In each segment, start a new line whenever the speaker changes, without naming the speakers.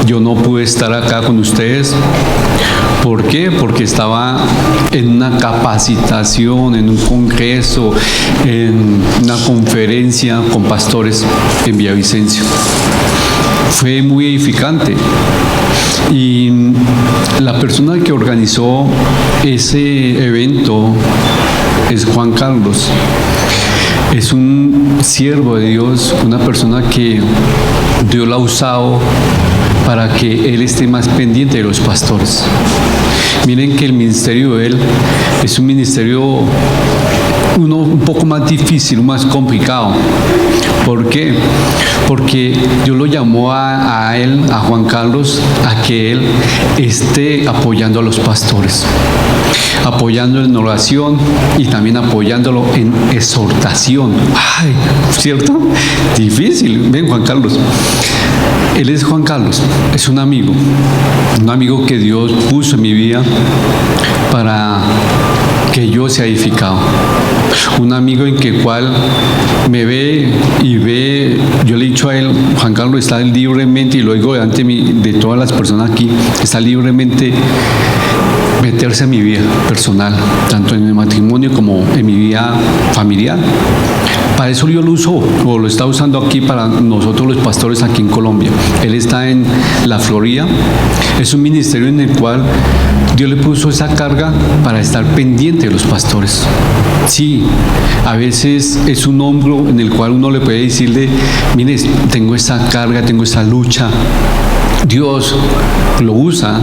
yo no pude estar acá con ustedes. ¿Por qué? Porque estaba en una capacitación, en un congreso, en una conferencia con pastores en Villavicencio. Fue muy edificante. Y la persona que organizó ese evento es Juan Carlos. Es un siervo de Dios, una persona que Dios lo ha usado para que él esté más pendiente de los pastores. Miren que el ministerio de él es un ministerio un poco más difícil, más complicado. ¿Por qué? Porque Dios lo llamó a él, a Juan Carlos, a que él esté apoyando a los pastores, apoyándolo en oración y también apoyándolo en exhortación. Ay, ¿cierto? Difícil. Ven, Juan Carlos. Él es Juan Carlos, es un amigo que Dios puso en mi vida para que yo sea edificado. Un amigo en que cual me ve y ve, yo le he dicho a él, Juan Carlos está libremente, y lo digo delante de todas las personas aquí, está libremente meterse en mi vida personal, tanto en el matrimonio como en mi vida familiar. Para eso Dios lo usó, o lo está usando aquí para nosotros los pastores aquí en Colombia. Él está en la Florida. Es un ministerio en el cual Dios le puso esa carga para estar pendiente de los pastores. Sí, a veces es un hombro en el cual uno le puede decirle, mire, tengo esa carga, tengo esa lucha. Dios lo usa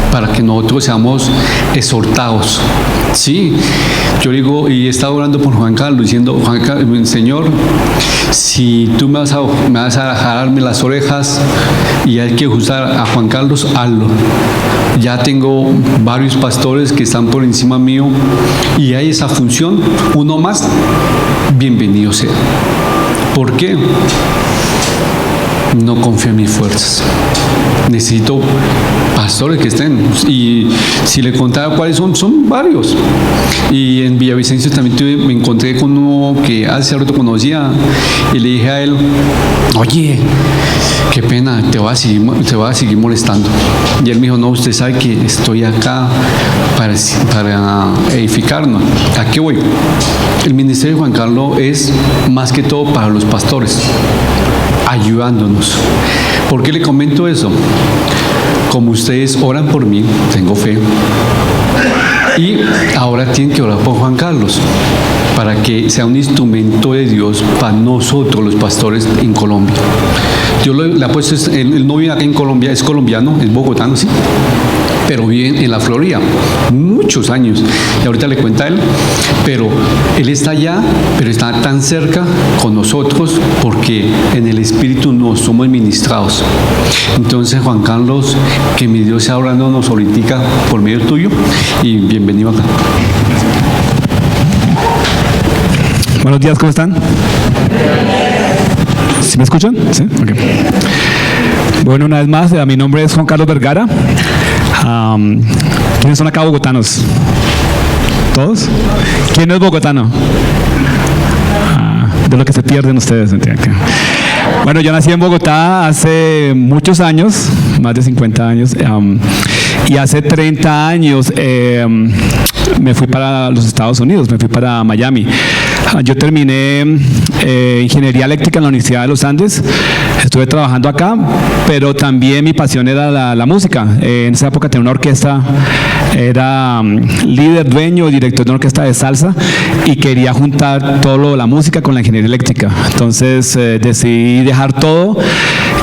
para que nosotros seamos exhortados. Sí, yo digo, y he estado orando por Juan Carlos, diciendo, Señor, si tú me vas a jalarme las orejas y hay que usar a Juan Carlos, hazlo. Ya tengo varios pastores que están por encima mío y hay esa función, uno más, bienvenido sea. ¿Por qué? No confío en mis fuerzas. Necesito pastores que estén. Y si le contaba cuáles son varios. Y en Villavicencio también me encontré con uno que hace rato conocía y le dije a él, oye, qué pena, te voy a seguir molestando. Y él me dijo, no, usted sabe que estoy acá para edificarnos. ¿A qué voy? El ministerio de Juan Carlos es más que todo para los pastores, ayudándonos. ¿Por qué le comento eso? Como ustedes oran por mí, tengo fe, y ahora tienen que orar por Juan Carlos para que sea un instrumento de Dios para nosotros los pastores en Colombia. Yo le ha puesto, él no vive acá en Colombia, es colombiano, es bogotano, sí, pero vive en la Florida muchos años, y ahorita le cuenta él, pero él está allá, pero está tan cerca con nosotros porque en el Espíritu nos somos ministrados. Entonces, Juan Carlos, que mi Dios sea hablándonos ahorita por medio tuyo, y bienvenido acá.
Buenos días, ¿cómo están? ¿Sí me escuchan? ¿Sí? Okay. Bueno, una vez más, mi nombre es Juan Carlos Vergara. ¿Quiénes son acá bogotanos? ¿Todos? ¿Quién es bogotano? De lo que se pierden ustedes. Bueno, yo nací en Bogotá hace muchos años, más de 50 años, y hace 30 años me fui para los Estados Unidos, me fui para Miami. Yo terminé ingeniería eléctrica en la Universidad de los Andes, estuve trabajando acá, pero también mi pasión era la música. En esa época tenía una orquesta, era líder, dueño y director de una orquesta de salsa, y quería juntar todo lo de la música con la ingeniería eléctrica. Entonces decidí dejar todo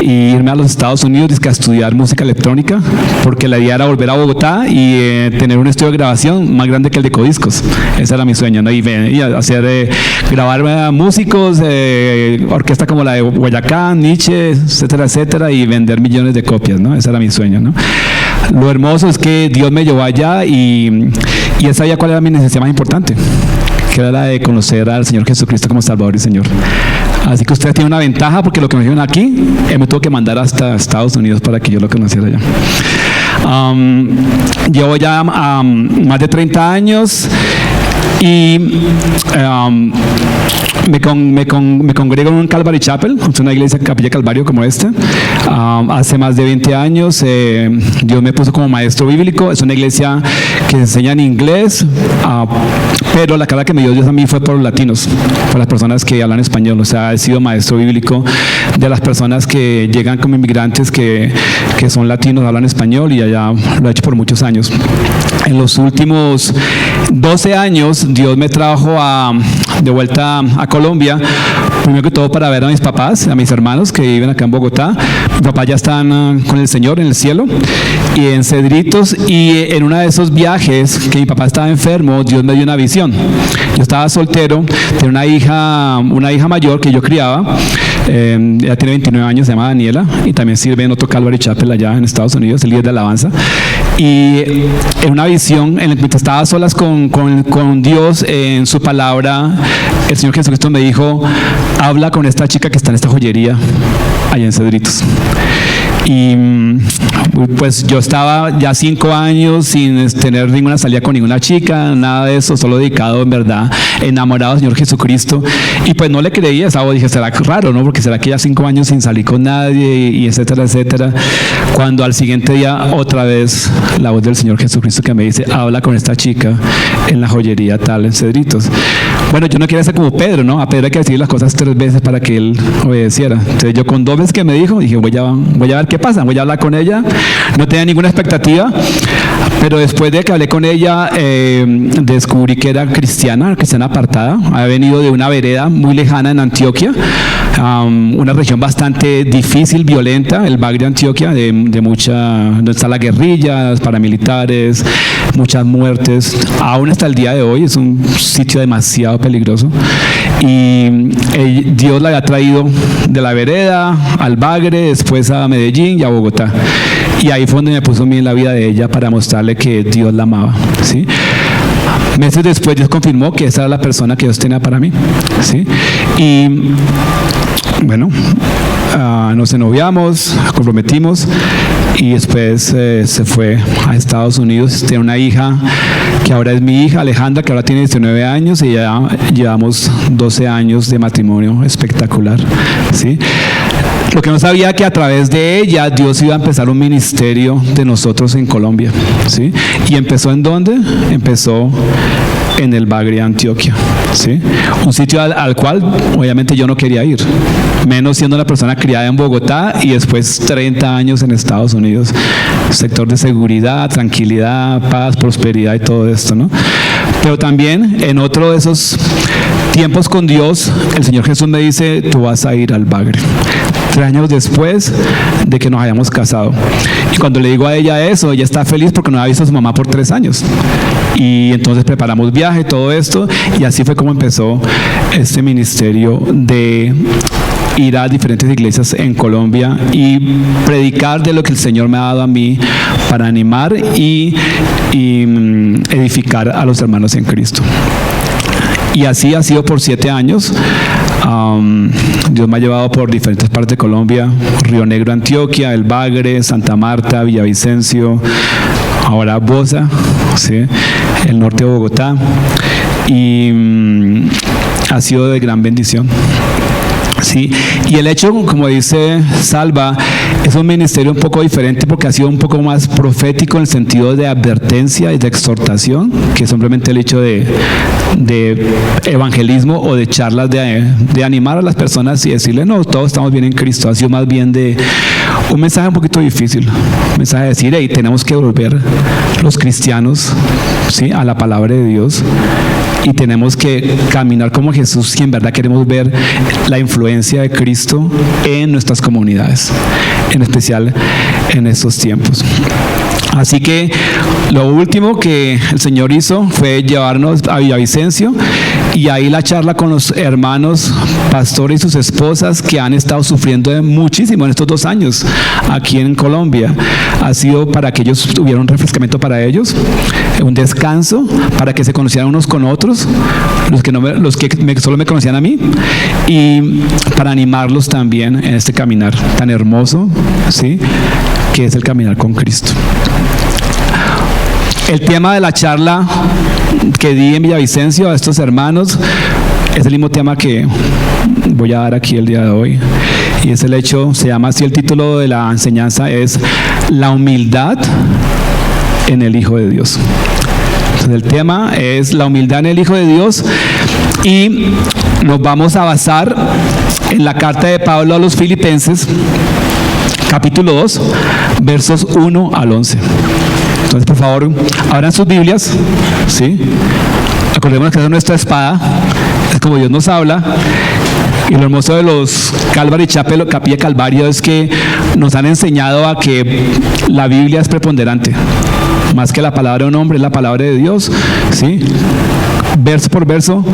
y irme a los Estados Unidos a estudiar música electrónica, porque la idea era volver a Bogotá y tener un estudio de grabación más grande que el de Codiscos. Ese era mi sueño, ¿no? Y hacer grabar músicos, orquesta como la de Guayacán, Nietzsche, etcétera, etcétera, y vender millones de copias, ¿no? Ese era mi sueño, ¿no? Lo hermoso es que Dios me llevó allá y él sabía cuál era mi necesidad más importante, que era la de conocer al Señor Jesucristo como Salvador y Señor. Así que ustedes tienen una ventaja, porque lo que me dijeron aquí, me tuvo que mandar hasta Estados Unidos para que yo lo conociera allá. Llevo ya más de 30 años y me congrego en un Calvary Chapel, una iglesia capilla Calvario como esta. Hace más de 20 años Dios me puso como maestro bíblico. Es una iglesia que enseña en inglés, pero la carga que me dio Dios a mí fue por los latinos, por las personas que hablan español. O sea, he sido maestro bíblico de las personas que llegan como inmigrantes que son latinos, hablan español, y allá lo he hecho por muchos años. En los últimos 12 años Dios me trajo de vuelta a Colombia, primero que todo para ver a mis papás, a mis hermanos que viven acá en Bogotá. Mis papás ya están con el Señor en el cielo y en Cedritos, y en uno de esos viajes que mi papá estaba enfermo, Dios me dio una visión. Yo estaba soltero, tenía una hija mayor que yo criaba, ella tiene 29 años, se llama Daniela, y también sirve en otro Calvary Chapel allá en Estados Unidos, el líder de alabanza. Y en una visión, mientras estaba a solas con Dios en su palabra, el Señor Jesucristo me dijo: habla con esta chica que está en esta joyería allá en Cedritos. Y pues yo estaba ya 5 años sin tener ninguna salida con ninguna chica, nada de eso, solo dedicado en verdad, enamorado del Señor Jesucristo. Y pues no le creía, dije, será raro, ¿no? Porque será que ya 5 años sin salir con nadie, y etcétera, etcétera. Cuando al siguiente día otra vez la voz del Señor Jesucristo que me dice: habla con esta chica en la joyería tal en Cedritos. Bueno, yo no quería ser como Pedro, ¿no? A Pedro hay que decir las cosas 3 veces para que él obedeciera. Entonces yo con 2 veces que me dijo, dije, voy a ver qué pasa, voy a hablar con ella. No tenía ninguna expectativa, pero después de que hablé con ella, descubrí que era cristiana apartada. Había venido de una vereda muy lejana en Antioquia, una región bastante difícil, violenta, el Bagre de Antioquia, donde está la guerrilla, los paramilitares, muchas muertes. Aún hasta el día de hoy es un sitio demasiado peligroso. Y Dios la había traído de la vereda al Bagre, después a Medellín y a Bogotá. Y ahí fue donde me puso a mí en la vida de ella para mostrarle que Dios la amaba, ¿sí? Meses después Dios confirmó que esa era la persona que Dios tenía para mí, ¿sí? Y bueno, nos ennoviamos, comprometimos, y después se fue a Estados Unidos. Tiene una hija que ahora es mi hija, Alejandra, que ahora tiene 19 años, y ya llevamos 12 años de matrimonio espectacular, ¿sí? Lo que no sabía que a través de ella Dios iba a empezar un ministerio de nosotros en Colombia, ¿sí? ¿Y empezó en dónde? Empezó en el Bagre, Antioquia, ¿sí? Un sitio al cual obviamente yo no quería ir, menos siendo una persona criada en Bogotá y después 30 años en Estados Unidos, sector de seguridad, tranquilidad, paz, prosperidad y todo esto, ¿no? Pero también en otro de esos tiempos con Dios, el Señor Jesús me dice: tú vas a ir al Bagre. 3 años después de que nos hayamos casado. Y cuando le digo a ella eso, ella está feliz porque no había visto a su mamá por 3 años. Y entonces preparamos viaje, todo esto, y así fue como empezó este ministerio de ir a diferentes iglesias en Colombia y predicar de lo que el Señor me ha dado a mí para animar y edificar a los hermanos en Cristo. Y así ha sido por 7 años. Dios me ha llevado por diferentes partes de Colombia: Río Negro, Antioquia, El Bagre, Santa Marta, Villavicencio, ahora Bosa, ¿sí? El norte de Bogotá, y ha sido de gran bendición. Sí, y el hecho, como dice Salva, es un ministerio un poco diferente porque ha sido un poco más profético en el sentido de advertencia y de exhortación, que simplemente el hecho de evangelismo o de charlas de animar a las personas y decirle: no, todos estamos bien en Cristo. Ha sido más bien de un mensaje un poquito difícil, un mensaje de decir: hey, tenemos que volver los cristianos, ¿sí?, a la palabra de Dios, y tenemos que caminar como Jesús, y en verdad queremos ver la influencia de Cristo en nuestras comunidades, en especial en estos tiempos. Así que lo último que el Señor hizo fue llevarnos a Villavicencio, y ahí la charla con los hermanos pastores y sus esposas que han estado sufriendo muchísimo en estos 2 años aquí en Colombia. Ha sido para que ellos tuvieran un refrescamiento para ellos, un descanso, para que se conocieran unos con otros, los que solo me conocían a mí, y para animarlos también en este caminar tan hermoso, ¿sí?, que es el caminar con Cristo. El tema de la charla que di en Villavicencio a estos hermanos es el mismo tema que voy a dar aquí el día de hoy, y es el hecho, se llama así, el título de la enseñanza es La humildad en el Hijo de Dios. Entonces, el tema es la humildad en el Hijo de Dios y nos vamos a basar en la carta de Pablo a los Filipenses, capítulo 2, versos 1 al 11. Entonces, por favor, abran sus Biblias, ¿sí? Acordémonos que esa es nuestra espada, es como Dios nos habla. Y lo hermoso de los Calvary Chapel o Capilla Calvario es que nos han enseñado a que la Biblia es preponderante. Más que la palabra de un hombre, es la palabra de Dios, ¿sí? Verso por verso,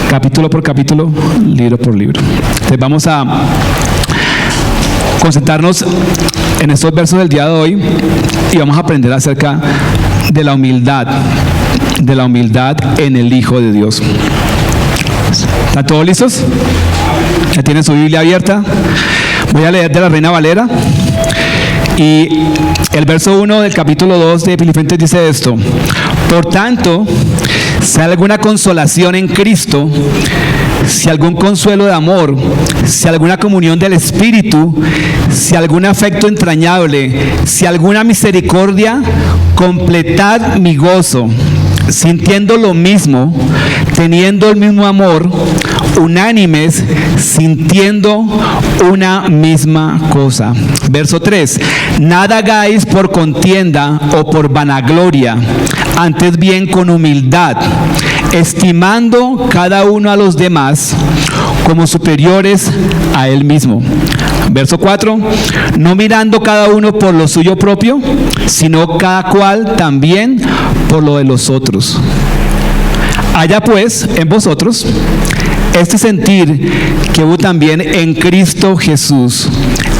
capítulo por capítulo, libro por libro. Entonces vamos a concentrarnos en estos versos del día de hoy y vamos a aprender acerca de la humildad en el Hijo de Dios. ¿Están todos listos? ¿Ya tienen su Biblia abierta? Voy a leer de la Reina Valera. Y el verso 1 del capítulo 2 de Filipenses dice esto: por tanto, si hay alguna consolación en Cristo, si algún consuelo de amor, si alguna comunión del Espíritu, si algún afecto entrañable, si alguna misericordia, completad mi gozo, sintiendo lo mismo, teniendo el mismo amor, unánimes, sintiendo una misma cosa. Verso 3: nada hagáis por contienda o por vanagloria, antes bien con humildad, estimando cada uno a los demás como superiores a él mismo. Verso 4: no mirando cada uno por lo suyo propio, sino cada cual también por lo de los otros. Haya pues en vosotros este sentir que hubo también en Cristo Jesús,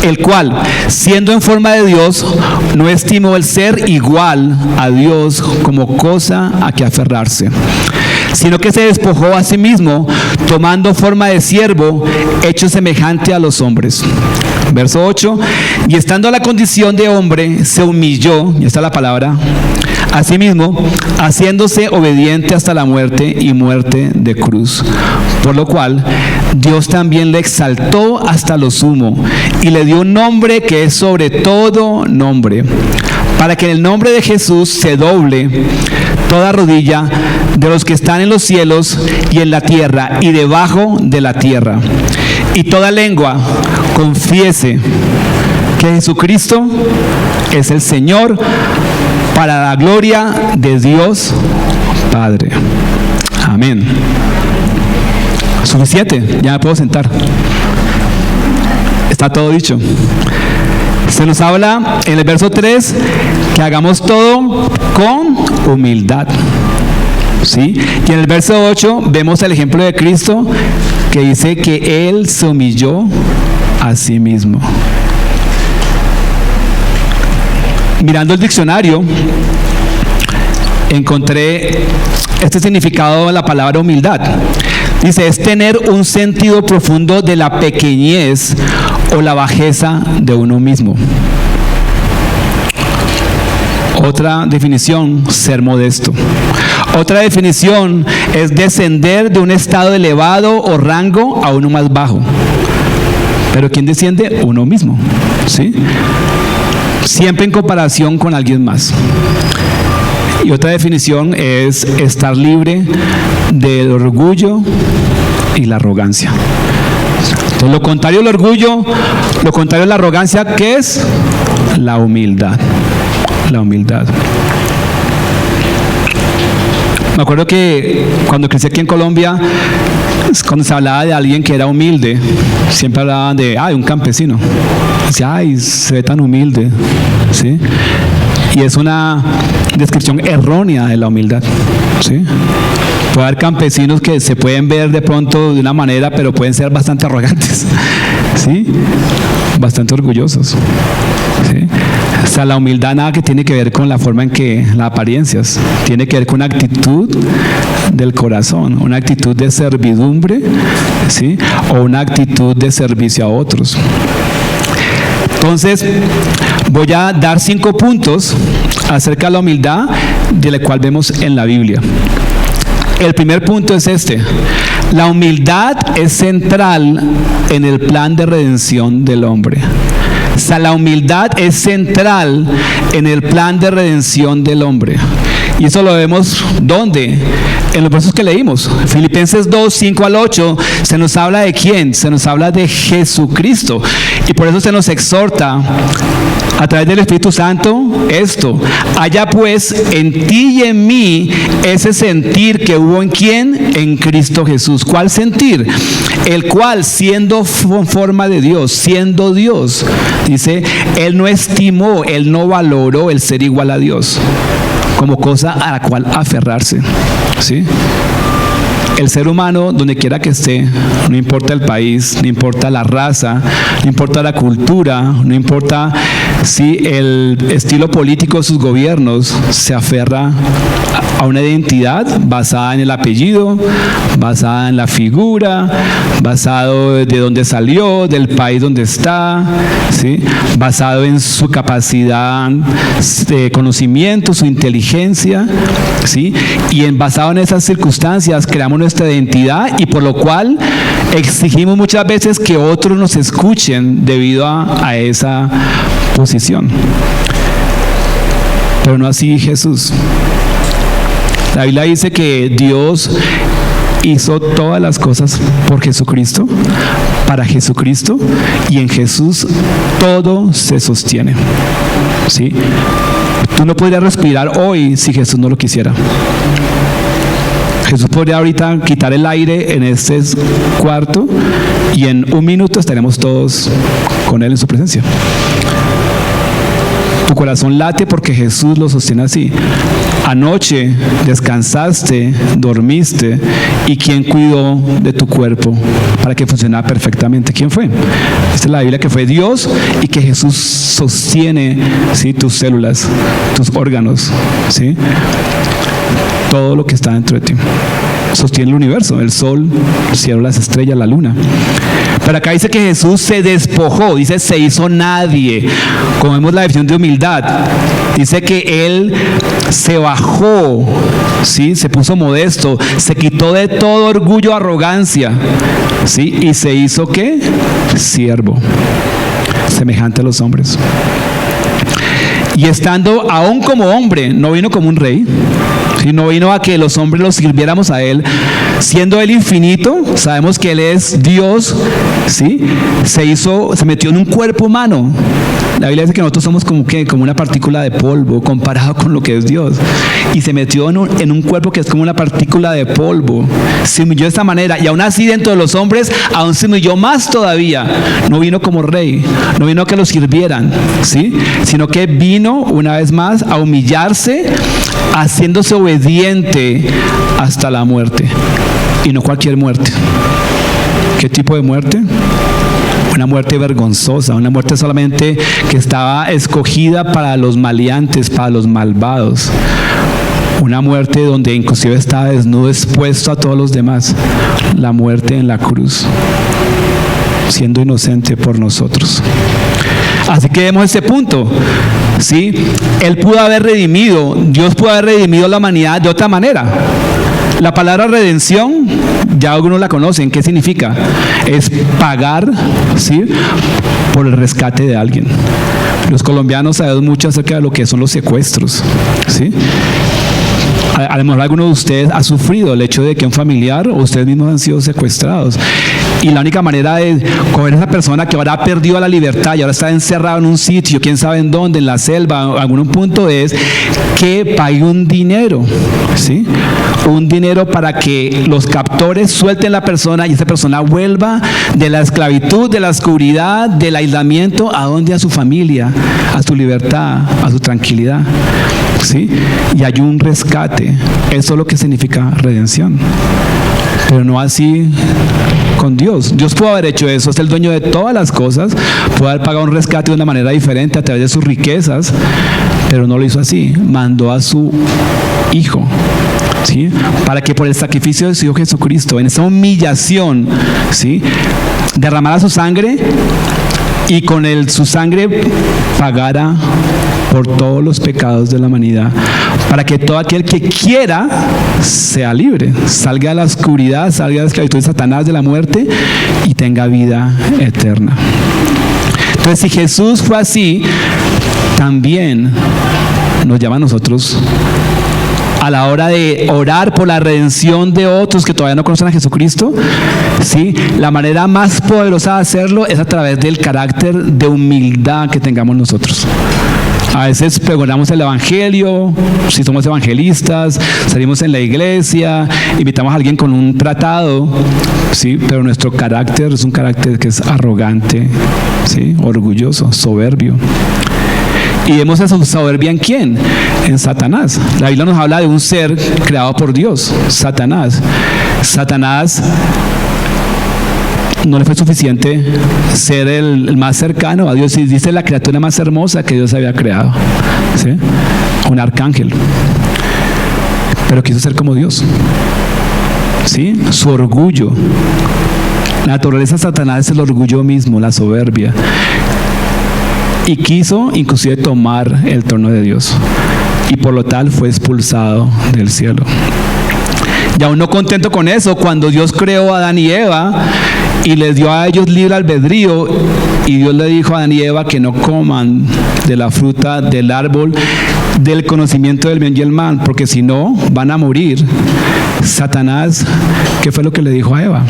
el cual, siendo en forma de Dios, no estimó el ser igual a Dios como cosa a que aferrarse, sino que se despojó a sí mismo, tomando forma de siervo, hecho semejante a los hombres. Verso 8: y estando a la condición de hombre, se humilló, y está la palabra, a sí mismo, haciéndose obediente hasta la muerte y muerte de cruz. Por lo cual, Dios también le exaltó hasta lo sumo, y le dio un nombre que es sobre todo nombre, para que en el nombre de Jesús se doble toda rodilla de los que están en los cielos y en la tierra y debajo de la tierra, y toda lengua confiese que Jesucristo es el Señor, para la gloria de Dios Padre. Amén. Suficiente, ya me puedo sentar. Está todo dicho. Se nos habla en el verso 3 que hagamos todo con humildad, ¿sí? Y en el verso 8 vemos el ejemplo de Cristo, que dice que Él se humilló a sí mismo. Mirando el diccionario, encontré este significado de la palabra humildad. Dice, es tener un sentido profundo de la pequeñez o la bajeza de uno mismo. Otra definición, ser modesto. Otra definición es descender de un estado elevado o rango a uno más bajo. Pero ¿quién desciende? Uno mismo, ¿sí? Siempre en comparación con alguien más. Y otra definición es estar libre del orgullo y la arrogancia. Entonces, lo contrario al orgullo, lo contrario a la arrogancia, ¿qué es? La humildad. La humildad. Me acuerdo que cuando crecí aquí en Colombia, cuando se hablaba de alguien que era humilde, siempre hablaban de, un campesino. Decía, se ve tan humilde, ¿sí? Y es una descripción errónea de la humildad, ¿sí? Puede haber campesinos que se pueden ver de pronto de una manera, pero pueden ser bastante arrogantes, ¿sí? Bastante orgullosos, ¿sí? O sea, la humildad nada que tiene que ver con la forma en que las apariencias, tiene que ver con una actitud del corazón, una actitud de servidumbre, ¿sí? O una actitud de servicio a otros. Entonces, voy a dar 5 puntos acerca de la humildad, de la cual vemos en la Biblia. El primer punto es este: la humildad es central en el plan de redención del hombre. O sea, la humildad es central en el plan de redención del hombre. Y eso lo vemos, ¿dónde? En los versos que leímos. Filipenses 2, 5 al 8, se nos habla de quién, se nos habla de Jesucristo. Y por eso se nos exhorta a través del Espíritu Santo esto: haya pues en ti y en mí ese sentir que hubo en quién, en Cristo Jesús. ¿Cuál sentir? El cual, siendo forma de Dios, siendo Dios, dice, Él no estimó, Él no valoró el ser igual a Dios como cosa a la cual aferrarse, ¿sí? El ser humano, donde quiera que esté, no importa el país, no importa la raza, no importa la cultura, no importa si el estilo político de sus gobiernos, se aferra a una identidad basada en el apellido, basada en la figura, basado de dónde salió, del país donde está, ¿sí? Basado en su capacidad de conocimiento, su inteligencia, ¿sí? Y basado en esas circunstancias creamos nuestra identidad, y por lo cual exigimos muchas veces que otros nos escuchen debido a esa posición. Pero no así Jesús. La Biblia dice que Dios hizo todas las cosas por Jesucristo, para Jesucristo, y en Jesús todo se sostiene, ¿sí? Tú no podrías respirar hoy si Jesús no lo quisiera. Jesús podría ahorita quitar el aire en este cuarto y en un minuto estaremos todos con Él en su presencia. Tu corazón late porque Jesús lo sostiene así. Anoche descansaste, dormiste, ¿y quién cuidó de tu cuerpo para que funcionara perfectamente? ¿Quién fue? Esta es la Biblia, que fue Dios, y que Jesús sostiene, ¿sí?, tus células, tus órganos, ¿sí?, todo lo que está dentro de ti. Sostiene el universo, el sol, el cielo, las estrellas, la luna. Pero acá dice que Jesús se despojó, dice se hizo nadie. Como vemos la definición de humildad, dice que Él se bajó, ¿sí?, se puso modesto, se quitó de todo orgullo, arrogancia, ¿sí?, y se hizo ¿qué? Siervo, semejante a los hombres. Y estando aún como hombre, no vino como un rey, ¿sí?, no vino a que los hombres los sirviéramos a Él. Siendo Él infinito, sabemos que Él es Dios, ¿sí?, se metió en un cuerpo humano. La Biblia dice que nosotros somos como una partícula de polvo comparado con lo que es Dios. Y se metió en un cuerpo que es como una partícula de polvo. Se humilló de esta manera, y aún así dentro de los hombres aún se humilló más todavía. No vino como rey, no vino a que lo sirvieran, ¿sí?, sino que vino una vez más a humillarse, haciéndose obediente hasta la muerte. Y no cualquier muerte. ¿Qué tipo de muerte? Una muerte vergonzosa, una muerte solamente que estaba escogida para los maleantes, para los malvados. Una muerte donde inclusive estaba desnudo, expuesto a todos los demás. La muerte en la cruz, siendo inocente por nosotros. Así que vemos este punto, ¿sí? Él pudo haber redimido, Dios pudo haber redimido la humanidad de otra manera. La palabra redención, ya algunos la conocen. ¿Qué significa? Es pagar, ¿sí?, por el rescate de alguien. Los colombianos sabemos mucho acerca de lo que son los secuestros, ¿sí? A lo mejor alguno de ustedes ha sufrido el hecho de que un familiar o ustedes mismos han sido secuestrados. Y la única manera de coger a esa persona que ahora ha perdido la libertad y ahora está encerrado en un sitio, quién sabe en dónde, en la selva, en algún punto, es que pague un dinero, ¿sí? Un dinero para que los captores suelten la persona y esa persona vuelva de la esclavitud, de la oscuridad, del aislamiento, ¿a dónde? A su familia, a su libertad, a su tranquilidad, ¿sí? Y hay un rescate. Eso es lo que significa redención. Pero no así con Dios. Dios pudo haber hecho eso, es el dueño de todas las cosas, pudo haber pagado un rescate de una manera diferente a través de sus riquezas, pero no lo hizo así. Mandó a su Hijo, ¿sí?, para que por el sacrificio de su Hijo Jesucristo, en esa humillación, ¿sí?, derramara su sangre y con su sangre pagara por todos los pecados de la humanidad, para que todo aquel que quiera sea libre, salga de la oscuridad, salga de la esclavitud de Satanás, de la muerte, y tenga vida eterna. Entonces, si Jesús fue así, también nos llama a nosotros a la hora de orar por la redención de otros que todavía no conocen a Jesucristo. ¿Sí? La manera más poderosa de hacerlo es a través del carácter de humildad que tengamos nosotros. A veces pregonamos el evangelio, si somos evangelistas, salimos en la iglesia, invitamos a alguien con un tratado, ¿sí? Pero nuestro carácter es un carácter que es arrogante, ¿sí? Orgulloso, soberbio. ¿Y vemos esa soberbia en quién? En Satanás. La Biblia nos habla de un ser creado por Dios, Satanás. Satanás no le fue suficiente ser el más cercano a Dios. Y dice la criatura más hermosa que Dios había creado, ¿sí? Un arcángel. Pero quiso ser como Dios, ¿sí? Su orgullo. La naturaleza de Satanás es el orgullo mismo, la soberbia. Y quiso inclusive tomar el trono de Dios. Y por lo tal fue expulsado del cielo. Y aún no contento con eso, cuando Dios creó a Adán y Eva y les dio a ellos libre albedrío, y Dios le dijo a Adán y Eva que no coman de la fruta del árbol del conocimiento del bien y el mal, porque si no van a morir. Satanás, ¿qué fue lo que le dijo a Eva?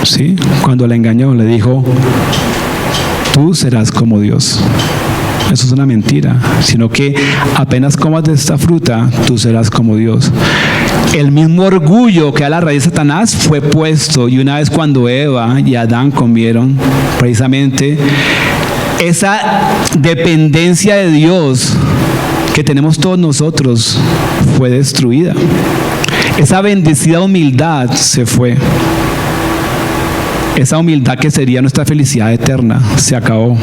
¿Sí? Cuando la engañó, le dijo: tú serás como Dios. Eso es una mentira, sino que apenas comas de esta fruta, tú serás como Dios. El mismo orgullo que a la raíz de Satanás fue puesto, y una vez cuando Eva y Adán comieron, precisamente esa dependencia de Dios que tenemos todos nosotros fue destruida. Esa bendecida humildad se fue. Esa humildad que sería nuestra felicidad eterna se acabó.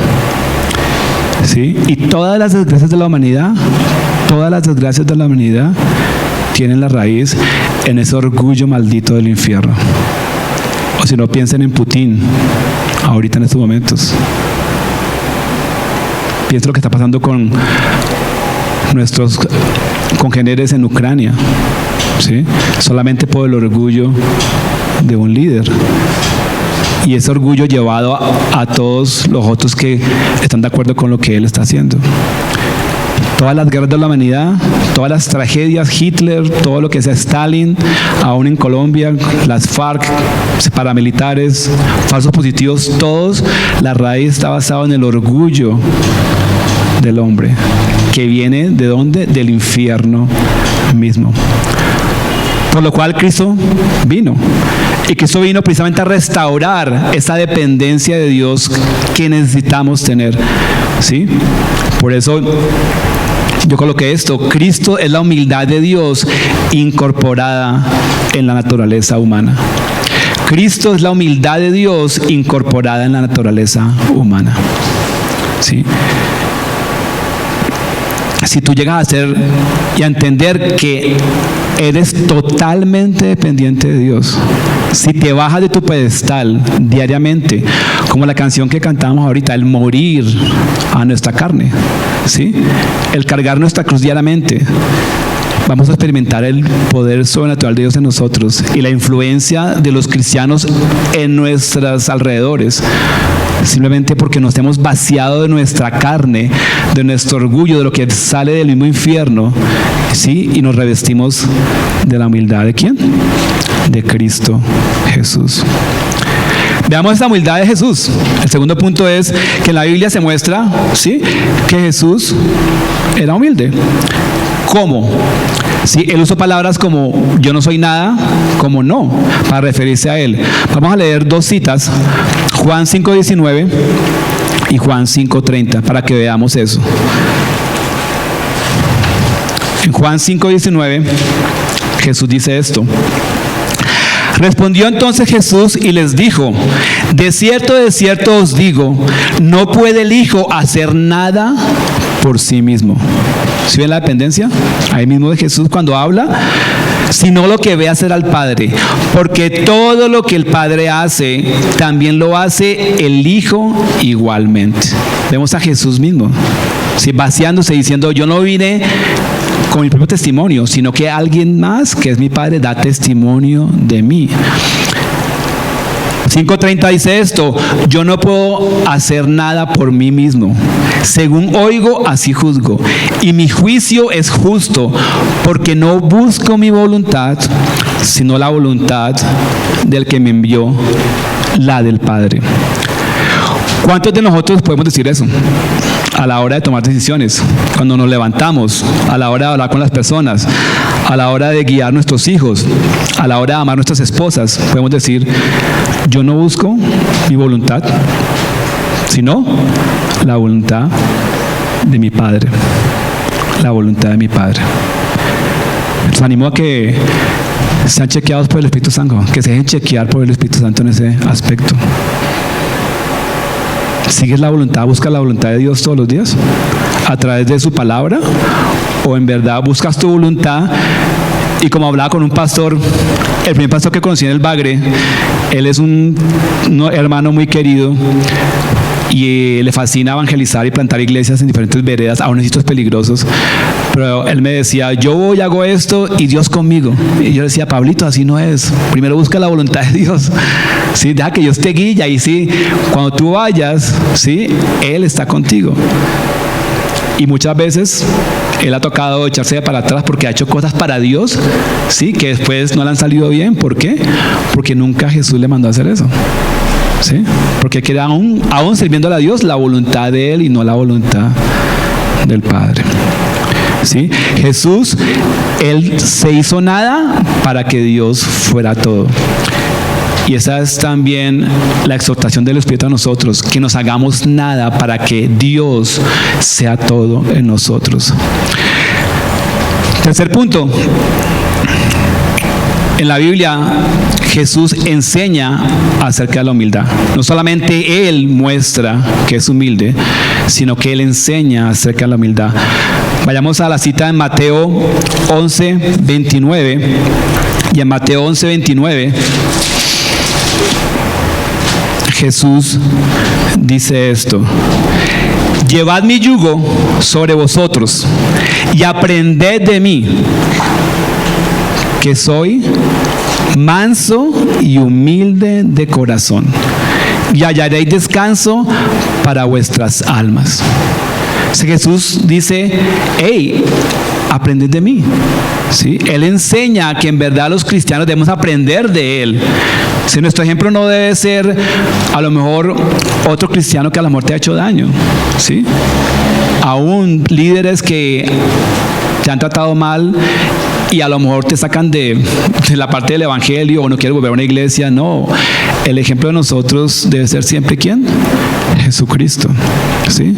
¿Sí? Y todas las desgracias de la humanidad, tienen la raíz en ese orgullo maldito del infierno. O si no, piensen en Putin, ahorita en estos momentos. Piensen lo que está pasando con nuestros congéneres en Ucrania, ¿sí? Solamente por el orgullo de un líder. Y ese orgullo llevado a todos los otros que están de acuerdo con lo que él está haciendo. Todas las guerras de la humanidad, todas las tragedias, Hitler, todo lo que sea Stalin, aún en Colombia, las FARC, paramilitares, falsos positivos, todos, la raíz está basada en el orgullo del hombre, que viene ¿de dónde? Del infierno mismo. Por lo cual Cristo vino. Y Cristo vino precisamente a restaurar esa dependencia de Dios que necesitamos tener, ¿sí? Por eso yo coloqué esto: Cristo es la humildad de Dios incorporada en la naturaleza humana. Cristo es la humildad de Dios incorporada en la naturaleza humana, ¿sí? Si tú llegas a ser y a entender que eres totalmente dependiente de Dios, si te bajas de tu pedestal diariamente, como la canción que cantamos ahorita, el morir a nuestra carne, ¿sí? El cargar nuestra cruz diariamente, vamos a experimentar el poder sobrenatural de Dios en nosotros y la influencia de los cristianos en nuestros alrededores. Simplemente porque nos hemos vaciado de nuestra carne, de nuestro orgullo, de lo que sale del mismo infierno, ¿sí? Y nos revestimos de la humildad ¿de quién? De Cristo Jesús. Veamos esta humildad de Jesús. El segundo punto es que en la Biblia se muestra, ¿sí?, que Jesús era humilde. ¿Cómo? Sí, él usó palabras como yo no soy nada, como no, para referirse a él. Vamos a leer dos citas, Juan 5:19 y Juan 5:30, para que veamos eso. En Juan 5:19, Jesús dice esto: respondió entonces Jesús y les dijo: de cierto os digo, no puede el Hijo hacer nada por sí mismo. ¿Sí ven la dependencia? Ahí mismo de Jesús cuando habla, sino lo que ve hacer al Padre, porque todo lo que el Padre hace, también lo hace el Hijo igualmente. Vemos a Jesús mismo, ¿sí? Vaciándose, diciendo, yo no vine con mi propio testimonio, sino que alguien más, que es mi Padre, da testimonio de mí. 5:30 dice esto: yo no puedo hacer nada por mí mismo. Según oigo, así juzgo. Y mi juicio es justo, porque no busco mi voluntad, sino la voluntad del que me envió, la del Padre. ¿Cuántos de nosotros podemos decir eso? A la hora de tomar decisiones, cuando nos levantamos, a la hora de hablar con las personas, a la hora de guiar nuestros hijos, a la hora de amar nuestras esposas, podemos decir, yo no busco mi voluntad, sino la voluntad de mi Padre. La voluntad de mi Padre. Les animo a que sean chequeados por el Espíritu Santo, que se dejen chequear por el Espíritu Santo en ese aspecto. ¿Sigues la voluntad, buscas la voluntad de Dios todos los días? ¿A través de su palabra? ¿O en verdad buscas tu voluntad? Y como hablaba con un pastor, el primer pastor que conocí en el Bagre, él es un hermano muy querido y le fascina evangelizar y plantar iglesias en diferentes veredas, aún en sitios peligrosos. Pero él me decía, yo voy, hago esto y Dios conmigo. Y yo decía, Pablito, así no es. Primero busca la voluntad de Dios. ¿Sí? Deja que Dios te guíe y ahí sí, cuando tú vayas, ¿sí? Él está contigo. Y muchas veces él ha tocado echarse para atrás porque ha hecho cosas para Dios, ¿sí? Que después no le han salido bien. ¿Por qué? Porque nunca Jesús le mandó a hacer eso. ¿Sí? Porque queda aún sirviéndole a Dios la voluntad de Él y no la voluntad del Padre. ¿Sí? Jesús, Él se hizo nada para que Dios fuera todo. Y esa es también la exhortación del Espíritu a nosotros, que nos hagamos nada para que Dios sea todo en nosotros. Tercer punto. En la Biblia, Jesús enseña acerca de la humildad. No solamente Él muestra que es humilde, sino que Él enseña acerca de la humildad. Vayamos a la cita en Mateo 11:29. Y en Mateo 11:29, Jesús dice esto: llevad mi yugo sobre vosotros y aprended de mí, que soy manso y humilde de corazón, y hallaréis descanso para vuestras almas. Jesús dice, hey, aprended de mí. ¿Sí? Él enseña que en verdad los cristianos debemos aprender de Él. Si nuestro ejemplo no debe ser a lo mejor otro cristiano que a lo mejor te ha hecho daño, ¿sí? Aún líderes que te han tratado mal y a lo mejor te sacan de la parte del evangelio o no quieres volver a una iglesia. No, el ejemplo de nosotros debe ser siempre ¿quién? Jesucristo, ¿sí?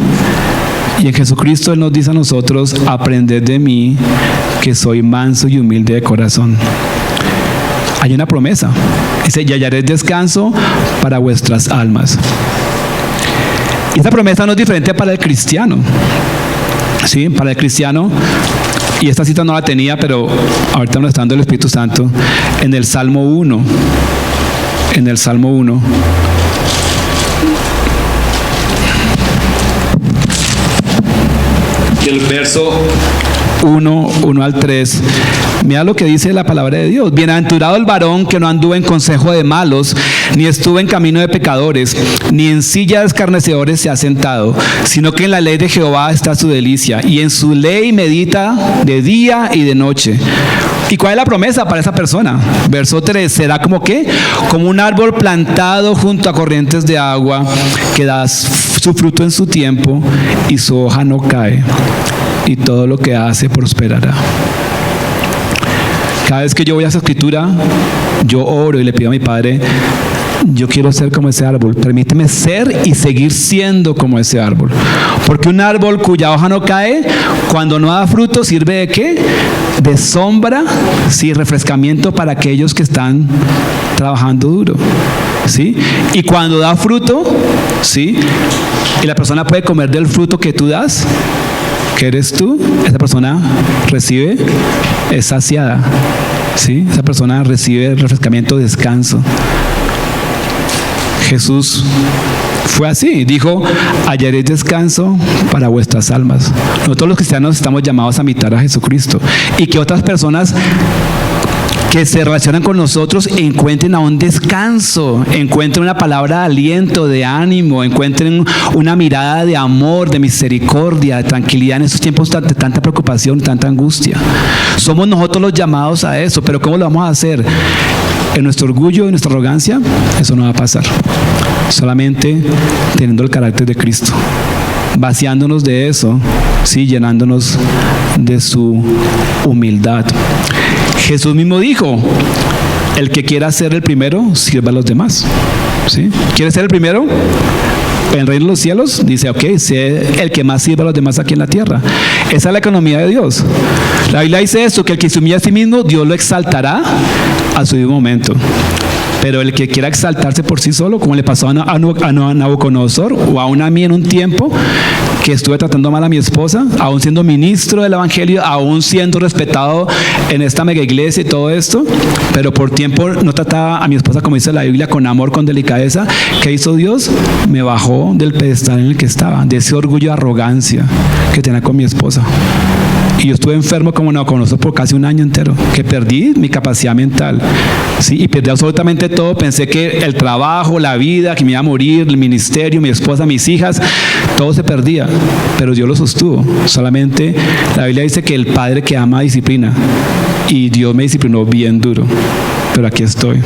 Y en Jesucristo Él nos dice a nosotros, aprended de mí, que soy manso y humilde de corazón. Hay una promesa, dice, y hallaréis descanso para vuestras almas. Y esta promesa no es diferente para el cristiano, ¿sí? Para el cristiano, y esta cita no la tenía, pero ahorita nos está dando el Espíritu Santo, en el Salmo 1, del verso 1 al 3, mira lo que dice la palabra de Dios. Bienaventurado el varón que no anduvo en consejo de malos, ni estuvo en camino de pecadores, ni en silla de escarnecedores se ha sentado, sino que en la ley de Jehová está su delicia, y en su ley medita de día y de noche. ¿Y cuál es la promesa para esa persona? Verso 3, será como ¿qué? Como un árbol plantado junto a corrientes de agua, que da su fruto en su tiempo, y su hoja no cae, y todo lo que hace prosperará. Cada vez que yo voy a esa escritura, yo oro y le pido a mi Padre, yo quiero ser como ese árbol, permíteme ser y seguir siendo como ese árbol. Porque un árbol cuya hoja no cae, cuando no da fruto, ¿sirve de qué? De sombra, sí, refrescamiento para aquellos que están trabajando duro, ¿sí? Y cuando da fruto, ¿sí? Y la persona puede comer del fruto que tú das, que eres tú, esa persona recibe, es saciada, ¿sí? Esa persona recibe refrescamiento, descanso. Jesús fue así. Dijo, hallaréis descanso para vuestras almas. Nosotros los cristianos estamos llamados a imitar a Jesucristo y que otras personas que se relacionan con nosotros encuentren un descanso, encuentren una palabra de aliento, de ánimo, encuentren una mirada de amor, de misericordia, de tranquilidad en estos tiempos de tanta preocupación, tanta angustia. Somos nosotros los llamados a eso, pero ¿cómo lo vamos a hacer? En nuestro orgullo, en nuestra arrogancia, eso no va a pasar. Solamente teniendo el carácter de Cristo, vaciándonos de eso, sí, llenándonos de su humildad. Jesús mismo dijo, el que quiera ser el primero, sirva a los demás. ¿Sí? ¿Quiere ser el primero en el reino de los cielos? Dice, ok, sé el que más sirva a los demás aquí en la tierra. Esa es la economía de Dios. La Biblia dice esto, que el que se humilla a sí mismo, Dios lo exaltará a su debido momento. Pero el que quiera exaltarse por sí solo, como le pasó a Nabucodonosor o aún a mí en un tiempo que estuve tratando mal a mi esposa, aún siendo ministro del evangelio, aún siendo respetado en esta mega iglesia y todo esto, pero por tiempo no trataba a mi esposa, como dice la Biblia, con amor, con delicadeza. ¿Qué hizo Dios? Me bajó del pedestal en el que estaba, de ese orgullo y arrogancia que tenía con mi esposa. Y yo estuve enfermo como Nabucodonosor por casi un año entero, que perdí mi capacidad mental, ¿sí? Y perdí absolutamente todo. Pensé que el trabajo, la vida, que me iba a morir, el ministerio, mi esposa, mis hijas, todo se perdía, pero Dios lo sostuvo. Solamente la Biblia dice que el padre que ama disciplina, y Dios me disciplinó bien duro, pero aquí estoy.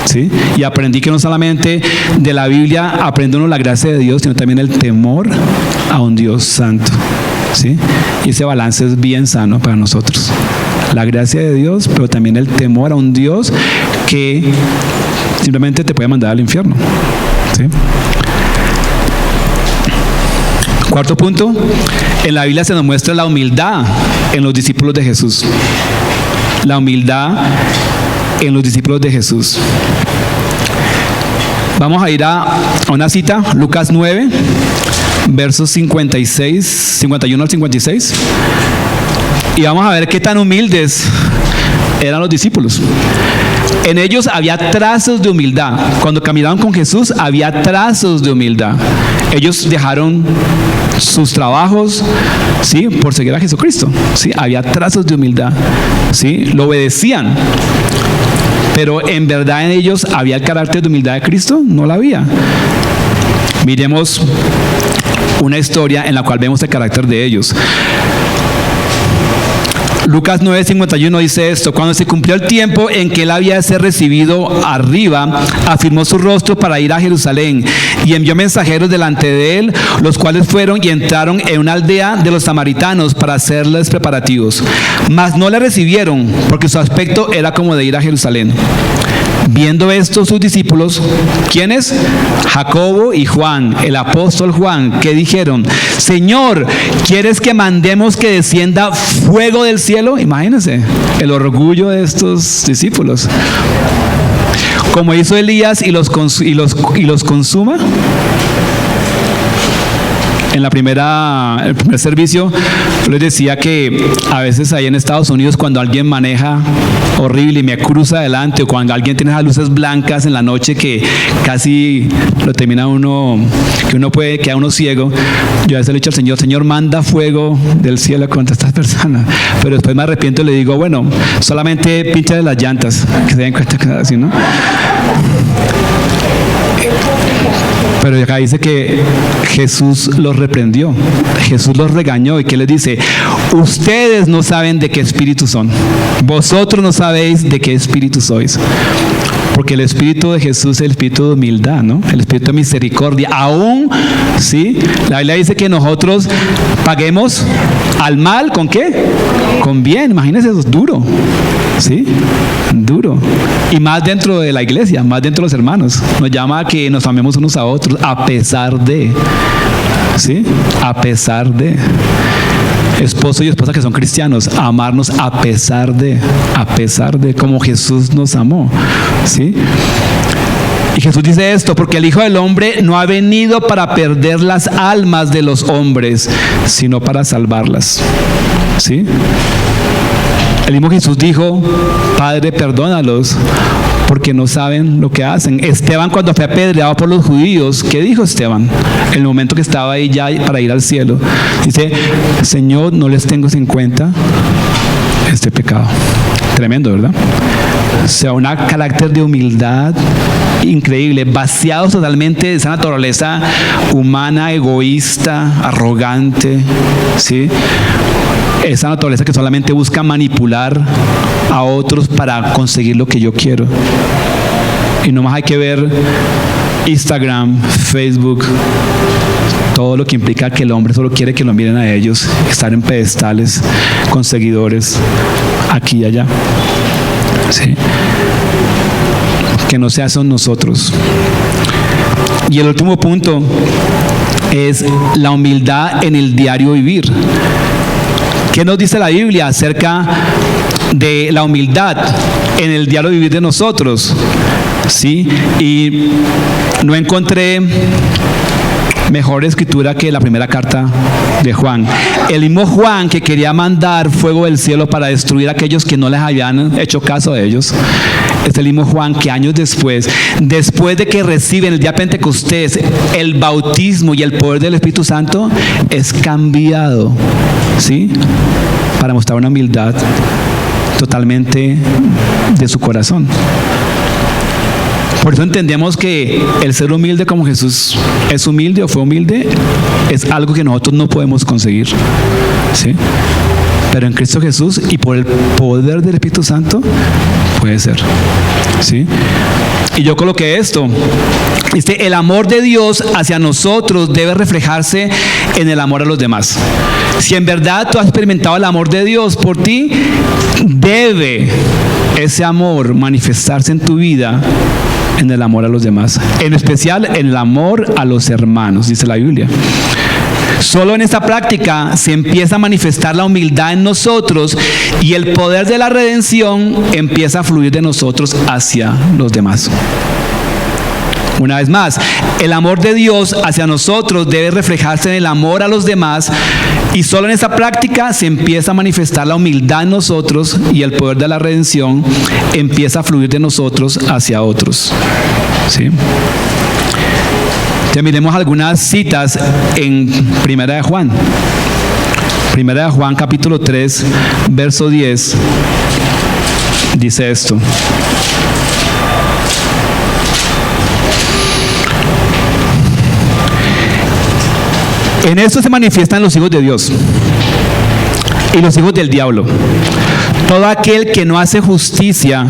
¿Sí? Y aprendí que no solamente de la Biblia aprende uno la gracia de Dios, sino también el temor a un Dios santo. ¿Sí? Y ese balance es bien sano para nosotros. La gracia de Dios, pero también el temor a un Dios que simplemente te puede mandar al infierno. ¿Sí? Cuarto punto, en la Biblia se nos muestra la humildad en los discípulos de Jesús. La humildad en los discípulos de Jesús. Vamos a ir a una cita, Lucas 9, versos 51 al 56. Y vamos a ver qué tan humildes eran los discípulos. En ellos había trazos de humildad. Cuando caminaban con Jesús había trazos de humildad. Ellos dejaron sus trabajos, ¿sí?, por seguir a Jesucristo. ¿Sí? Había trazos de humildad. ¿Sí? Lo obedecían. Pero en verdad en ellos había el carácter de humildad de Cristo, no la había. Miremos una historia en la cual vemos el carácter de ellos. Lucas 9:51 dice esto: cuando se cumplió el tiempo en que él había de ser recibido arriba, afirmó su rostro para ir a Jerusalén y envió mensajeros delante de él, los cuales fueron y entraron en una aldea de los samaritanos para hacerles preparativos. Mas no le recibieron, porque su aspecto era como de ir a Jerusalén. Viendo esto sus discípulos, ¿quiénes? Jacobo y Juan, el apóstol Juan, que dijeron: Señor, ¿quieres que mandemos que descienda fuego del cielo? Imagínense el orgullo de estos discípulos. Como hizo Elías y los consuma. En el primer servicio, yo les decía que a veces ahí en Estados Unidos, cuando alguien maneja horrible y me cruza adelante, o cuando alguien tiene esas luces blancas en la noche que casi lo termina uno, que uno puede quedar uno ciego, yo a veces le he dicho al Señor: Señor, manda fuego del cielo contra estas personas. Pero después me arrepiento y le digo: bueno, solamente pínchale las llantas, que se den cuenta que es así, ¿no? Pero acá dice que Jesús los reprendió, Jesús los regañó. ¿Y qué les dice? Ustedes no saben de qué espíritu son, vosotros no sabéis de qué espíritu sois. Porque el espíritu de Jesús es el espíritu de humildad, ¿no? El espíritu de misericordia. Aún, ¿sí? La Biblia dice que nosotros paguemos al mal, ¿con qué? Con bien. Imagínense, eso es duro, ¿sí? Duro. Y más dentro de la iglesia, más dentro de los hermanos. Nos llama a que nos amemos unos a otros, a pesar de, ¿sí? A pesar de. Esposo y esposa que son cristianos, amarnos a pesar de, como Jesús nos amó, ¿sí? Y Jesús dice esto: porque el Hijo del Hombre no ha venido para perder las almas de los hombres, sino para salvarlas, ¿sí? El mismo Jesús dijo: Padre, perdónalos, porque no saben lo que hacen. Esteban, cuando fue apedreado por los judíos, ¿qué dijo Esteban? En el momento que estaba ahí ya para ir al cielo, dice: Señor, no les tengo en cuenta este pecado. Tremendo, ¿verdad? O sea, un carácter de humildad increíble, vaciados totalmente de esa naturaleza humana, egoísta, arrogante, ¿sí? Esa naturaleza que solamente busca manipular a otros para conseguir lo que yo quiero. Y nomás hay que ver Instagram, Facebook, todo lo que implica que el hombre solo quiere que lo miren a ellos, estar en pedestales con seguidores aquí y allá. ¿Sí? Que no sea son nosotros. Y el último punto es la humildad en el diario vivir. ¿Qué nos dice la Biblia acerca de la humildad en el diario vivir de nosotros? ¿Sí? Y no encontré mejor escritura que la primera carta de Juan. El mismo Juan, que quería mandar fuego del cielo para destruir a aquellos que no les habían hecho caso a ellos, es el mismo Juan que años después de que reciben el día de Pentecostés el bautismo y el poder del Espíritu Santo, es cambiado, ¿sí? Para mostrar una humildad totalmente de su corazón. Por eso entendemos que el ser humilde como Jesús es humilde o fue humilde, es algo que nosotros no podemos conseguir, ¿sí? Pero en Cristo Jesús y por el poder del Espíritu Santo puede ser, ¿sí? Y yo coloqué esto: el amor de Dios hacia nosotros debe reflejarse en el amor a los demás. Si en verdad tú has experimentado el amor de Dios por ti, debe ese amor manifestarse en tu vida en el amor a los demás, en especial en el amor a los hermanos, dice la Biblia. Solo en esta práctica se empieza a manifestar la humildad en nosotros y el poder de la redención empieza a fluir de nosotros hacia los demás. Una vez más, el amor de Dios hacia nosotros debe reflejarse en el amor a los demás, y solo en esa práctica se empieza a manifestar la humildad en nosotros y el poder de la redención empieza a fluir de nosotros hacia otros, ¿sí? Miremos algunas citas en Primera de Juan. Primera de Juan capítulo 3, verso 10, dice esto: en esto se manifiestan los hijos de Dios y los hijos del diablo. Todo aquel que no hace justicia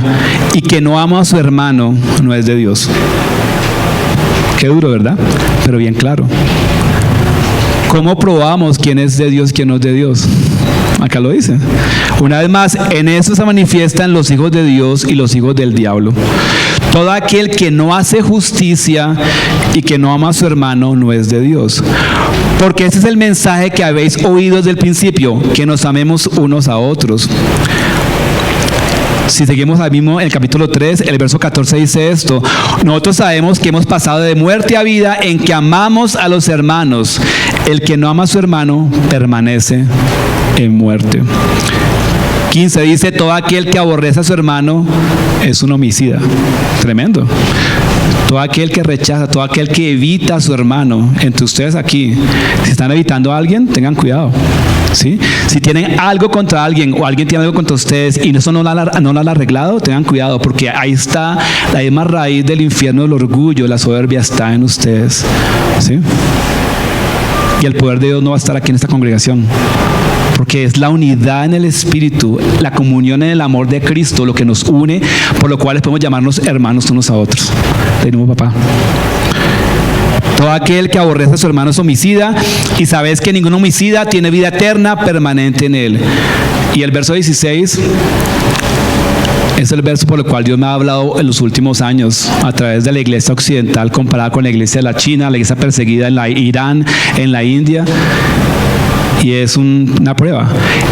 y que no ama a su hermano no es de Dios. Qué duro, ¿verdad? Pero bien claro. ¿Cómo probamos quién es de Dios, quién no es de Dios? Acá lo dice. Una vez más, en eso se manifiestan los hijos de Dios y los hijos del diablo. Todo aquel que no hace justicia y que no ama a su hermano no es de Dios. Porque ese es el mensaje que habéis oído desde el principio, que nos amemos unos a otros. Si seguimos ahí mismo en el capítulo 3, el verso 14 dice esto: nosotros sabemos que hemos pasado de muerte a vida en que amamos a los hermanos. El que no ama a su hermano permanece en muerte. 15 dice: todo aquel que aborrece a su hermano es un homicida. Tremendo. Todo aquel que rechaza, todo aquel que evita a su hermano. Entre ustedes aquí, si están evitando a alguien, tengan cuidado, ¿sí? Si tienen algo contra alguien o alguien tiene algo contra ustedes y eso no lo han arreglado, tengan cuidado, porque ahí está la misma raíz del infierno del orgullo. La soberbia está en ustedes, ¿sí? Y el poder de Dios no va a estar aquí en esta congregación, porque es la unidad en el Espíritu, la comunión en el amor de Cristo lo que nos une, por lo cual podemos llamarnos hermanos unos a otros. Tenemos papá. Todo aquel que aborrece a su hermano es homicida, y sabes que ningún homicida tiene vida eterna permanente en él. Y el verso 16 es el verso por el cual Dios me ha hablado en los últimos años a través de la iglesia occidental comparada con la iglesia de la China, la iglesia perseguida en la Irán, en la India. Y es una prueba.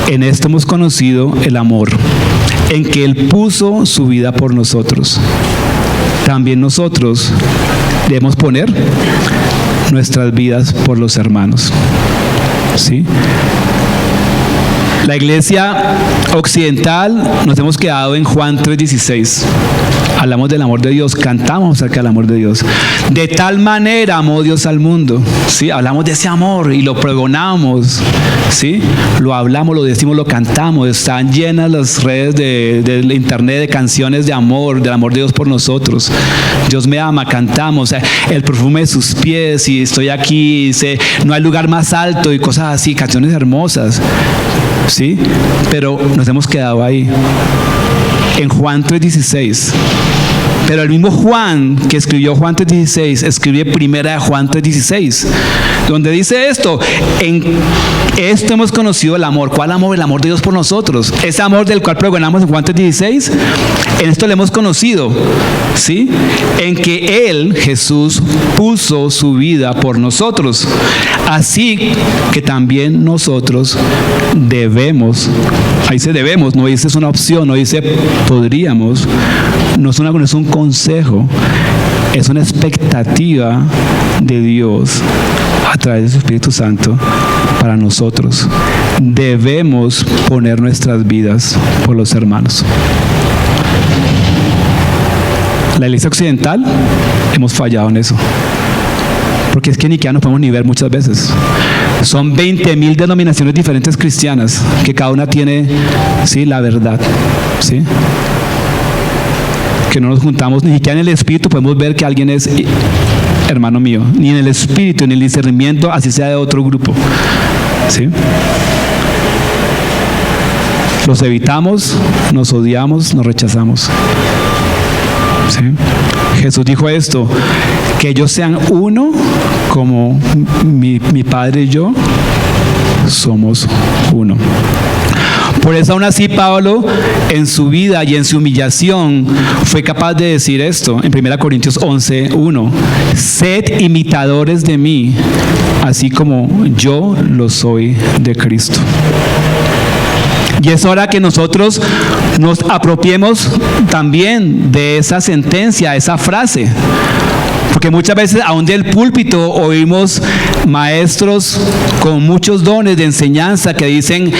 En esto hemos conocido el amor, en que Él puso su vida por nosotros. También nosotros debemos poner nuestras vidas por los hermanos, ¿sí? La iglesia occidental nos hemos quedado en Juan 3:16. hablamos del amor de Dios, cantamos acerca del amor de Dios. De tal manera amó Dios al mundo, ¿sí? Hablamos de ese amor y lo pregonamos, ¿sí? Lo hablamos, lo decimos, lo cantamos. Están llenas las redes de internet de canciones de amor, del amor de Dios por nosotros. Dios me ama, cantamos, el perfume de sus pies, y estoy aquí, dice, no hay lugar más alto, y cosas así, canciones hermosas, ¿sí? Pero nos hemos quedado ahí. En Juan 3:16. Pero el mismo Juan que escribió Juan 3:16 escribe primera de Juan 3:16, donde dice esto: en esto hemos conocido el amor. ¿Cuál amor? El amor de Dios por nosotros. Ese amor del cual pregonamos en Juan 3:16, en esto le hemos conocido, ¿sí? En que Él, Jesús, puso su vida por nosotros. Así que también nosotros debemos, ahí dice debemos, no dice es una opción, no dice podríamos, no es un consejo, es una expectativa de Dios a través de su Espíritu Santo para nosotros. Debemos poner nuestras vidas por los hermanos. La Iglesia Occidental hemos fallado en eso, porque es que ni siquiera nos podemos ni ver muchas veces. Son 20,000 denominaciones diferentes cristianas, que cada una tiene, sí, la verdad, ¿sí? Que no nos juntamos, ni siquiera en el espíritu podemos ver que alguien es hermano mío, ni en el espíritu, ni en el discernimiento, así sea de otro grupo, ¿sí? Los evitamos, nos odiamos, nos rechazamos, ¿sí? Jesús dijo esto: que ellos sean uno como mi Padre y yo somos uno. Por eso aún así Pablo en su vida y en su humillación fue capaz de decir esto en 1 Corintios 11:1: sed imitadores de mí, así como yo lo soy de Cristo. Y es hora que nosotros nos apropiemos también de esa sentencia, esa frase. Porque muchas veces aún del púlpito oímos maestros con muchos dones de enseñanza que dicen: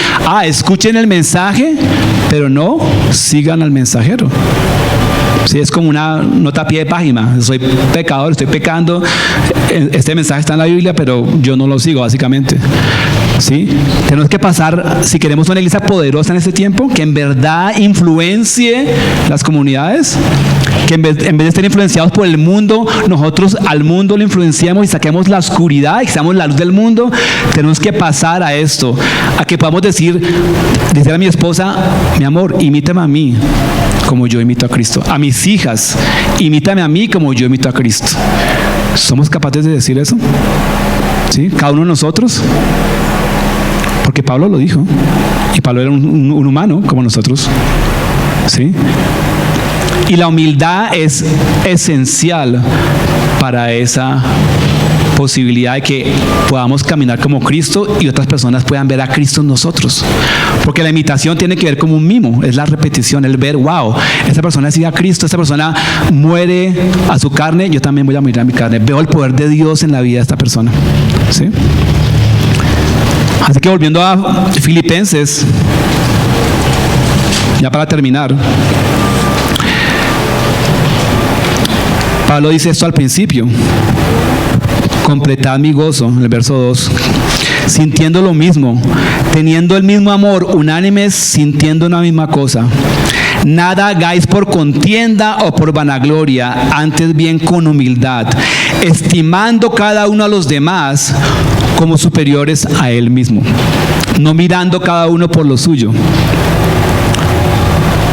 escuchen el mensaje, pero no sigan al mensajero. Sí, es como una nota a pie de página: soy pecador, estoy pecando, este mensaje está en la Biblia, pero yo no lo sigo, básicamente. ¿Sí? Tenemos que pasar, si queremos una iglesia poderosa en este tiempo, que en verdad influencie las comunidades, que en vez de estar influenciados por el mundo, nosotros al mundo lo influenciamos y saquemos la oscuridad y seamos la luz del mundo. Tenemos que pasar a esto, a que podamos decir a mi esposa: mi amor, imítame a mí como yo imito a Cristo. A mis hijas: imítame a mí como yo imito a Cristo. ¿Somos capaces de decir eso? ¿Sí? Cada uno de nosotros. Porque Pablo lo dijo, y Pablo era un humano como nosotros, ¿sí? Y la humildad es esencial para esa posibilidad de que podamos caminar como Cristo y otras personas puedan ver a Cristo en nosotros. Porque la imitación tiene que ver como un mimo, es la repetición, el ver: wow, esta persona sigue a Cristo, esta persona muere a su carne, yo también voy a morir a mi carne. Veo el poder de Dios en la vida de esta persona, ¿sí? Así que volviendo a Filipenses, ya para terminar, Pablo dice esto al principio: completad mi gozo, en el verso 2, sintiendo lo mismo, teniendo el mismo amor, unánimes, sintiendo una misma cosa. Nada hagáis por contienda o por vanagloria, antes bien con humildad, estimando cada uno a los demás como superiores a él mismo, no mirando cada uno por lo suyo.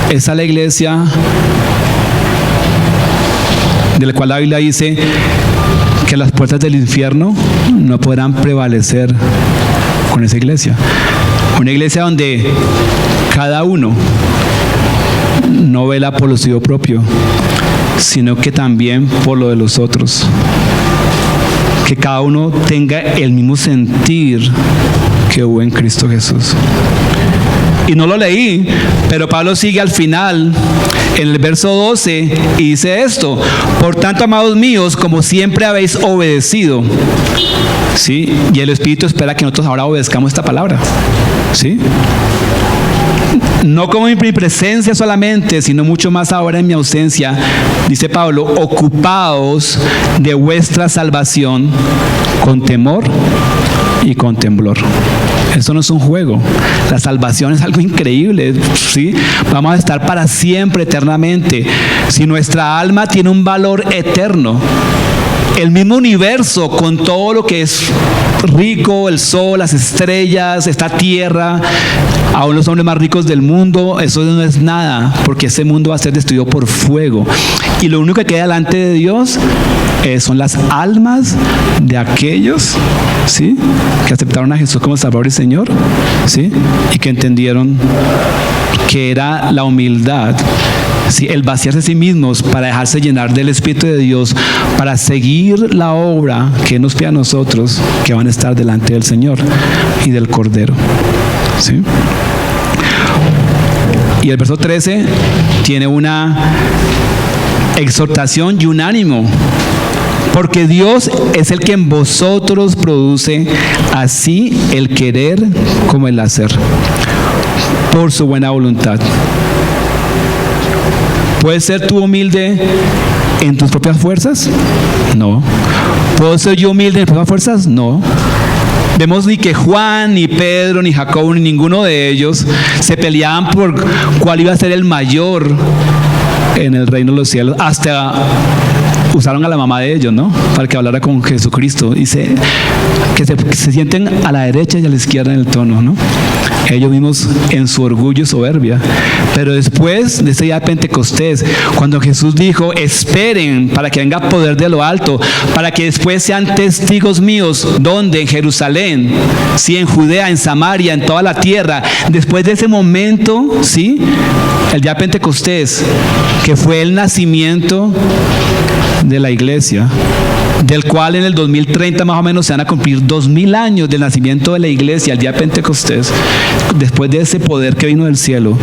Esa es la iglesia de la cual la Biblia dice que las puertas del infierno no podrán prevalecer con esa iglesia. Una iglesia donde cada uno no vela por lo suyo propio, sino que también por lo de los otros. Que cada uno tenga el mismo sentir que hubo en Cristo Jesús. Y no lo leí, pero Pablo sigue al final, en el verso 12, y dice esto: por tanto, amados míos, como siempre habéis obedecido, ¿sí? Y el Espíritu espera que nosotros ahora obedezcamos esta palabra, ¿sí? no como en mi presencia solamente, sino mucho más ahora en mi ausencia, dice Pablo, ocupaos de vuestra salvación con temor y con temblor. Eso no es un juego. La salvación es algo increíble, ¿sí? Vamos a estar para siempre, eternamente. Si nuestra alma tiene un valor eterno, el mismo universo con todo lo que es rico, el sol, las estrellas, esta tierra, aún los hombres más ricos del mundo, eso no es nada, porque ese mundo va a ser destruido por fuego. Y lo único que queda delante de Dios son las almas de aquellos, ¿sí?, que aceptaron a Jesús como Salvador y Señor, ¿sí?, y que entendieron que era la humildad, ¿sí?, el vaciarse a sí mismos para dejarse llenar del Espíritu de Dios, para seguir la obra que nos pide a nosotros, que van a estar delante del Señor y del Cordero, ¿sí? Y el verso 13 tiene una exhortación y un ánimo, porque Dios es el que en vosotros produce así el querer como el hacer, por su buena voluntad. ¿Puedes ser tú humilde en tus propias fuerzas? No. ¿Puedo ser yo humilde en mis propias fuerzas? No. Vemos ni que Juan, ni Pedro, ni Jacobo, ni ninguno de ellos se peleaban por cuál iba a ser el mayor en el reino de los cielos. Hasta usaron a la mamá de ellos, ¿no?, para que hablara con Jesucristo. Dice que se sienten a la derecha y a la izquierda en el trono, ¿no? Ellos mismos en su orgullo y soberbia. Pero después de ese día de Pentecostés, cuando Jesús dijo, esperen para que venga poder de lo alto, para que después sean testigos míos, ¿dónde? En Jerusalén, sí, en Judea, en Samaria, en toda la tierra. Después de ese momento, sí, el día de Pentecostés, que fue el nacimiento de la iglesia, del cual en el 2030 más o menos se van a cumplir 2000 años del nacimiento de la iglesia, el día de Pentecostés. Después de ese poder que vino del cielo,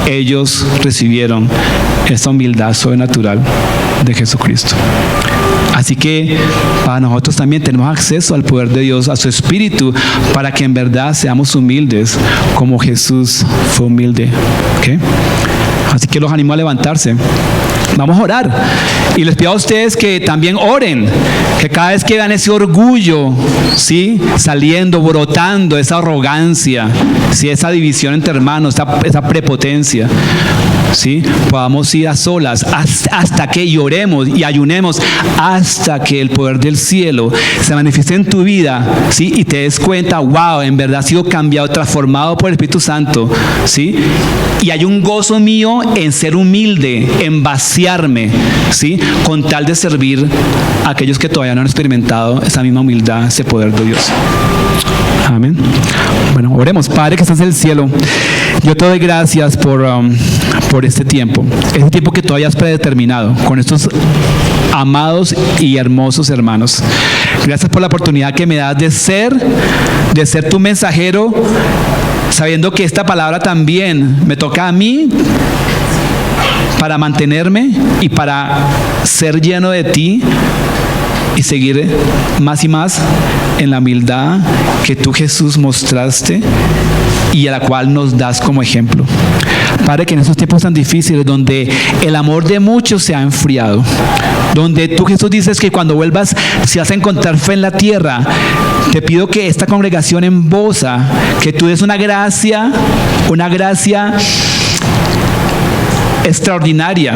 ellos recibieron esa humildad sobrenatural de Jesucristo. Así que para nosotros también tenemos acceso al poder de Dios, a su Espíritu, para que en verdad seamos humildes como Jesús fue humilde. ¿Okay? Así que los animo a levantarse. Vamos a orar. Y les pido a ustedes que también oren, que cada vez que vean ese orgullo, ¿sí?, saliendo, brotando, esa arrogancia, ¿sí?, esa división entre hermanos, esa prepotencia, ¿sí?, podamos ir a solas hasta que lloremos y ayunemos hasta que el poder del cielo se manifieste en tu vida, ¿sí?, y te des cuenta, wow, en verdad ha sido cambiado, transformado por el Espíritu Santo, ¿sí?, y hay un gozo mío en ser humilde, en vaciarme, ¿sí?, con tal de servir a aquellos que todavía no han experimentado esa misma humildad, ese poder de Dios. Amén. Bueno, oremos. Padre que estás en el cielo, yo te doy gracias por este tiempo que todavía has predeterminado con estos amados y hermosos hermanos. Gracias por la oportunidad que me das de ser tu mensajero, sabiendo que esta palabra también me toca a mí para mantenerme y para ser lleno de ti y seguir más y más en la humildad que tú, Jesús, mostraste y a la cual nos das como ejemplo. Padre, que en estos tiempos tan difíciles, donde el amor de muchos se ha enfriado, donde tú, Jesús, dices que cuando vuelvas, si vas a encontrar fe en la tierra, te pido que esta congregación en Bosa, que tú des una gracia extraordinaria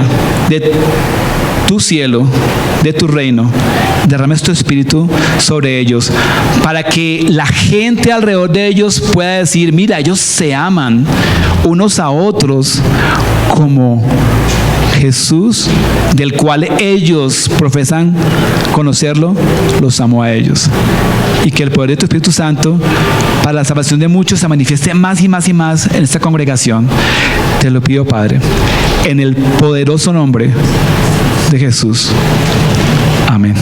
de tu cielo, de tu reino, derrames tu Espíritu sobre ellos, para que la gente alrededor de ellos pueda decir, mira, ellos se aman unos a otros como Jesús, del cual ellos profesan conocerlo, los amó a ellos. Y que el poder de tu Espíritu Santo para la salvación de muchos se manifieste más y más y más en esta congregación. Te lo pido, Padre, en el poderoso nombre de Jesús. Amén.